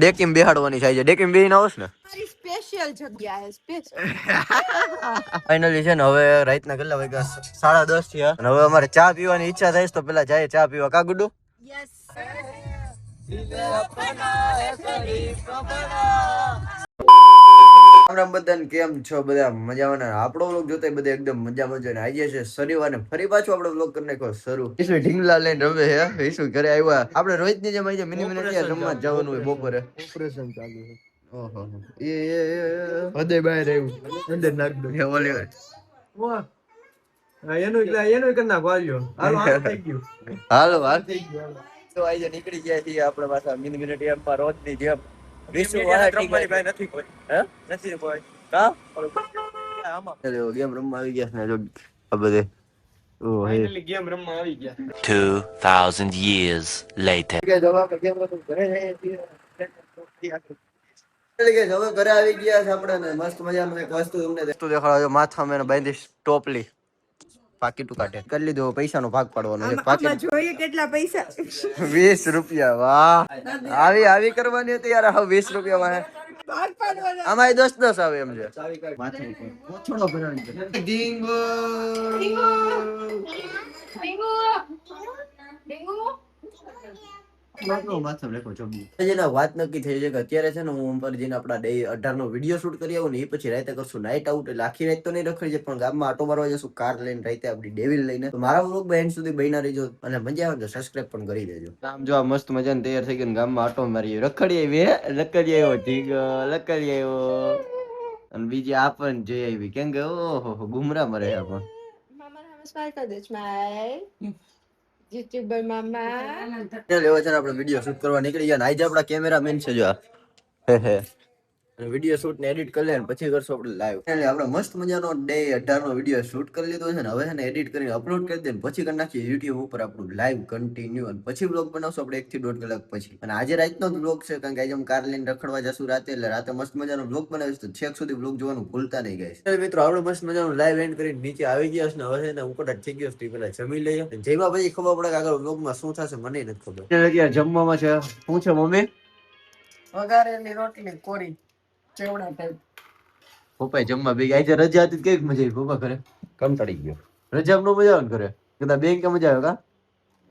ડેકીમ બેહાડવાની થાય છે. ડેકીમ બેહીને આવસ ને સ્પેશિયલ જગ્યા હે સ્પેશિયલ. ફાઇનલી છે ને હવે રાતના કેટલા વાગ્યા 10:30 થયા અને હવે અમારે ચા પીવાની ઈચ્છા થાય તો પેલા જાય ચા પીવા. કા ગુડુ? યસ. રામ બધાને કેમ છો? બધા મજામાં? આપણો વ્લોગ જોતા બધા એકદમ મજામાં છે. આજે છે શનિવાર ને ફરી પાછું આપણો વ્લોગ કરી નાખ્યો શરૂ. ઈસુ ઢીંગલા લઈને રમે હે. ઈસુ ઘરે આવ્યા. આપણે રોજની જેમ આજે મિની મિનિટ રમવા જવાનું હોય બપોરે. ઓપરેશન ચાલુ છે. ઓહો એ હદે બહાર આવ્યું અંદર નાખ દો. હે ઓલી વાહ એનું કરી નાખો. હાલો થઈ ગયું. હાલો હાલ થઈ ગયું. તો આજે નીકળી ગયા છીએ આપણે પાછા મિની મિનિટ માં રોજની જેમ. ગેમ રમવા આવી ગયા ને જો આ બધે 2000 years later. હવે ઘરે આવી ગયા છે આપણે ને મસ્ત મજાનું એક વસ્તુ તમને દેખાડો. માથામાં બાંધી ટોપલી પાકીટું કાઢે કરી લીધું. પૈસા નો ભાગ પાડવાનો છે. પાકીટ જોઈએ કેટલા પૈસા. 20 રૂપિયા. વાહ આવી કરવાની હતી યાર. હવે 20 રૂપિયા માં ભાગ પાડવાના. આમાં 10 આવે એમ છે. કોછડો ભરાણી છે. ડીંગો વાત નક્કી થઈ છે કે અત્યારે છે ને હું અંબરજીને આપણા 18 નો વિડીયો શૂટ કરી આવું ને એ પછી રાતે કરશું નાઇટ આઉટ. એટલે આખી રાત તો નહીં રખડી જાય પણ ગામમાં આટો મારવા જશું કાર લઈને રાતે આપણી ડેવિલ લઈને. તો મારા વ્લોગ એન્ડ સુધી બન્યા રહેજો અને મજા આવે તો સબસ્ક્રાઇબ પણ કરી દેજો. આમ જો આ મસ્ત મજાને તૈયાર થઈ ગયું ગામમાં આટો મારી રખડી આવી. રખડી આવ્યો ઢીંગ રખડી આવ્યો અને બીજી આ પણ જઈ આવી. કેમ કે ઓહો ગુમરા મરે આ પણ. મામા નામ સ્માઈલ કર દે. સ્માઈલ યુટ્યુબર મામા. લેવા છે ને આપણે વિડીયો શૂટ કરવા નીકળી ગયા. આજે આપણા કેમેરામેન છે જો હે હે વિડીયો શૂટ ને એડિટ કરી લે પછી કરશું આપણે લાઈવ. એટલે આપણે મસ્ત મજાનો ડે 18 નો વિડીયો શૂટ કરી લીધો છે ને હવે છે ને એડિટ કરીને અપલોડ કરી દે પછી કરી નાખીએ યુટ્યુબ ઉપર આપણું લાઈવ કન્ટિન્યુ અને પછી બ્લોગ બનાવશું આપણે 1 થી 1.5 કલાક પછી. અને આજે રાતનો જ બ્લોગ છે કારણ કે આજે કાર લઈને રખડવા જશું રાતે એટલે રાતે મસ્ત મજાનો બ્લોગ બનાવીશું તો છેક સુધી બ્લોગ જોવાનું ભૂલતા નહીં ગાઈસ. એટલે મિત્રો આપણે મસ્ત મજાનું લાઈવ એન્ડ કરીને નીચે આવી ગયા છે ને હવે છે ને ઉકળાટ થઈ ગયો છે પેલા જમી લઈએ જેમાં પછી ખબર પડે કે આગળ બ્લોગમાં શું થશે મને નથી ખબર. અત્યારે જમવામાં છે શું છે મમ્મી? વઘારેલી રોટલી કોરી ચેવડા ટાઈપ. પપ્પા જમવા બે આજે રજા હતી કેવી મજા આવી પપ્પા ઘરે? કંટાળી ગયો. રજા નો મજા આવે ને ઘરે કદા બેંક કે મજા આવે કા?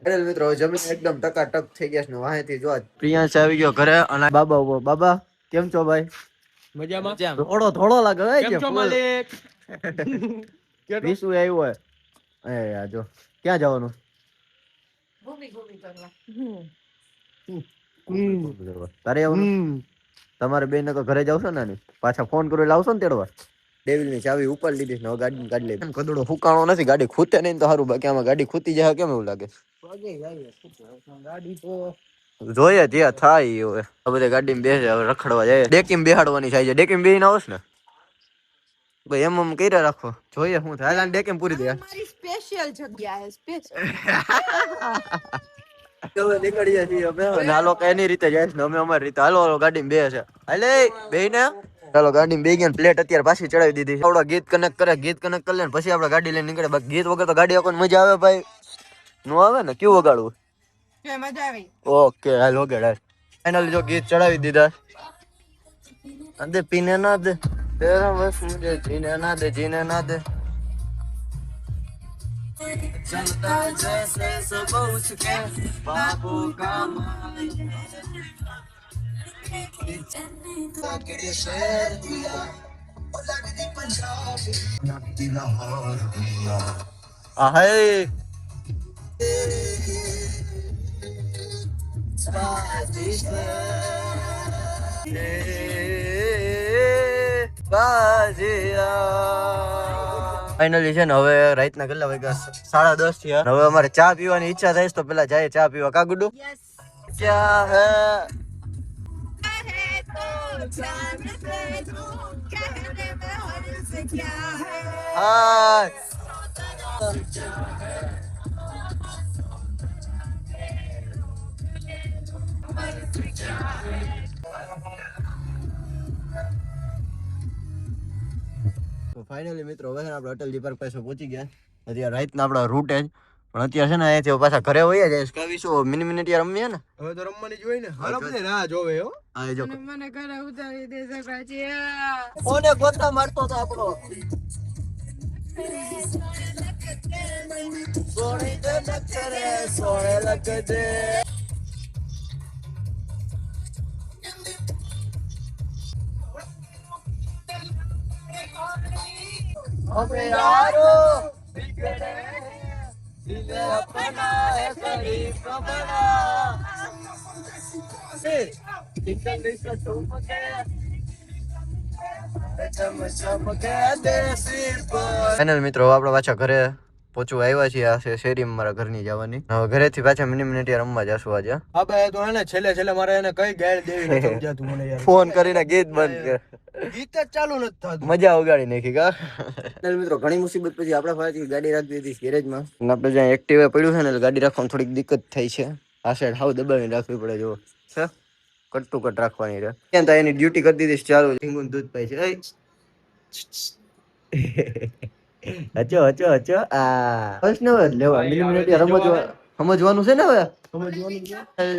અરે મિત્રો જમીન એકદમ ટકાટક થઈ ગયા છે ને વાહેથી જો પ્રિયાંશ આવી ગયો ઘરે અને બાબા બાબા કેમ છો ભાઈ? મજામાં. થોડો લાગે કેમ છો માલિક? વિશુ આવ્યો હે એ આ જો ક્યાં જવાનું? ઘૂમી કરવા. તારે આવવાનું? તમારે બેન તો ઘરે જાવ છો ને પાછા ફોન કરો લાવશો ને તેડવા. ડેવિલ ની ચાવી ઉપર લીધી ને ગાડી કાઢી લે. કદડો ફૂકાણો નથી ગાડી ખૂતે નહીં તો સારું બાકી આમાં ગાડી ખૂતી જાય કેમ એવું લાગે? ગાડી તો જોઈએ ત્યાં થાય હવે આ બધા ગાડીમાં બેસે હવે રખડવા જાય. ડેકીમ બેહાડવાની થાય છે. ડેકીમ બેહીને આવસ ને ભાઈ એમ કર્યા રાખો જોઈએ શું થાય. ડેકીમ પૂરી દે. મારી સ્પેશિયલ જગ્યા હે સ્પેશિયલ. નીકળીએ છીએ અમે હાલો એની રીતે જાય ને અમે અમારી રીતે હાલો ગાડીમાં બે છે હાલે બેને ચાલો ગાડીમાં બે ગયા પ્લેટ અત્યારે પાછી ચડાવી દીધી. આપડે ગીત કનેક્ટ કરે ગીત કનેક્ટ કરી લે પછી આપણે ગાડી લઈને નીકળે. બાકી ગીત વગર તો ગાડી આખો મજા આવે ભાઈ નો આવે ને કેવું વગાડવું? મજા આવી. ઓકે હાલ વગાડ. ફાઇનલી જો ગીત ચડાવી દીધા. અંદે પીને ના દે તેરા બસ મુજે જીને ના દે જીને ના દે चलता जैसे सब उसके बाबू का ફાઇનલી છે ને હવે રાતના કેટલા વાગ્યા 10:30 થયા. હવે અમારે ચા પીવાની ઈચ્છા થાય તો પેલા જાય ચા પીવા. કા ગુડુ? ક્યા હે હા ફાઇનલી મિત્રો હવે આપણે અટલજી પાર્ક પાસે પહોંચી ગયા. અત્યારે રાતના આપણા રૂટ જ પણ અત્યારે છે ને અહીંયાથી પાછા ઘરે વયા જાય કવિશું મિની મિનિટ રમીએ ને હવે તો રમવાની જ હોય ને હાલો બધે રાહ જોવે હો આ જો મને ઘરે ઉતારી દેશે પછી ઓને ગોતા મારતો તો આપણો સોણે દે નખરે સોણે લગ દે અબે યારો બિગડે દિલ અપના હે શરીફ બના દિલ દિલ સે ઠુમકે ફાઇનલ મિત્રો આપણે પાછા ઘરે પહોંચવા આવ્યા છીએ આ છે શેરીમાં મારા ઘરની જવાની હવે ઘરેથી પાછા મિની મિનિટ રમવા જશું આજે હા ભાઈ તો એને છેલ્લે મારે એને કઈ ગાળ દેવી નથી સમજાતું મને યાર ફોન કરીને ગીત બંધ કર ગીત જ ચાલુ નથી થતું મજા ઉગાડી નાખી કા મિત્રો ઘણી મુસીબત પછી આપણે ફરીથી ગાડી રાખી દીધી ગેરેજમાં અને આપણે જ્યાં એક્ટિવા પડ્યું છે ને એટલે ગાડી રાખવામાં થોડીક દિક્કત થઈ છે આ સાઈડ હાવ દબાવીને રાખવી પડે જો છે કટ ટુ કટ રાખવાની રહે ત્યાં તો એની ડ્યુટી કરી દીધી ચાલુ ઢીંગું દૂધ પાય છે અચો આ બસ ને હવે લેવા મિનિટ સમજવાનું છે ને હવે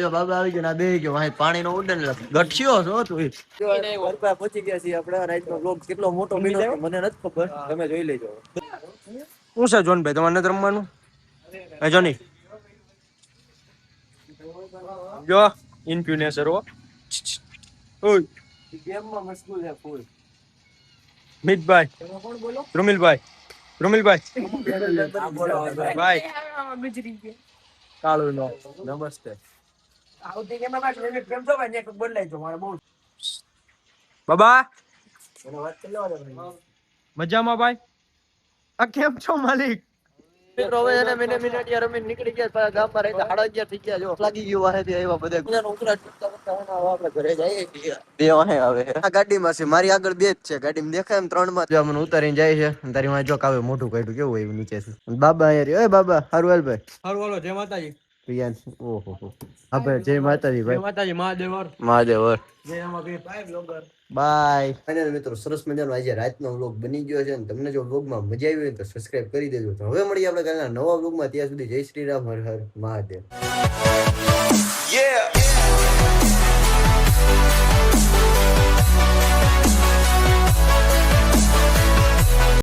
જો બાબા આવી ગયો બે ગયો ભાઈ પાણી નો ઉડે ને ગઠિયો છો તું પહોંચી ગયા છીએ આપણે રાતનો બ્લોગ કેટલો મોટો બન્યો મને નથી ખબર તમે જોઈ લેજો શું છે જોનભાઈ તમારે નથી રમવાનું એ જોની જો ઇન્ફ્લુએન્સર હો ઓય ગેમમાં મશગુલ છે ફૂલ મિતભાઈ રૂમિલભાઈ ભાઈ કાળુ નો નમસ્તે બાબા મજામાં ભાઈ આ કેમ છો માલિક મિત્રો હવે એને મિનિટ રમીને નીકળી ગયા પાછા ગામમાં રહેતા 11:30 થઈ ગયા જો લાગી ગયું વાહેથી આવ્યા બધા બીજાનો ઉતરાટ આપણે ઘરે જઈએ છીએ બે વાહે આવે આ ગાડીમાં છે મારી આગળ બે જ છે ગાડીમાં દેખાય એમ 3 માં જો મને ઉતારીને જાય છે અને તારી માં જો કાવે મોઢું કાઢ્યું કેવું હોય નીચે છે બાબા અહીંયા ઓય બાબા હારું હાલ ભાઈ હારું હાલો જય માતાજી પ્રિયાંશ ઓહો હા ભાઈ જય માતાજી જય ભાઈ માતાજી મહાદેવ જય આમાં બે ભાઈ બ્લોગર બાય ફાઇનલ મિત્રો સરસ મજાનો આજે રાતનો વ્લોગ બની ગયો છે અને તમને જો વ્લોગમાં મજા આવી હોય તો સબસ્ક્રાઇબ કરી દેજો તો હવે મળીએ આપણે કાલના નવા વ્લોગમાં ત્યાં સુધી જય શ્રી રામ હર હર મહાદેવ Yeah.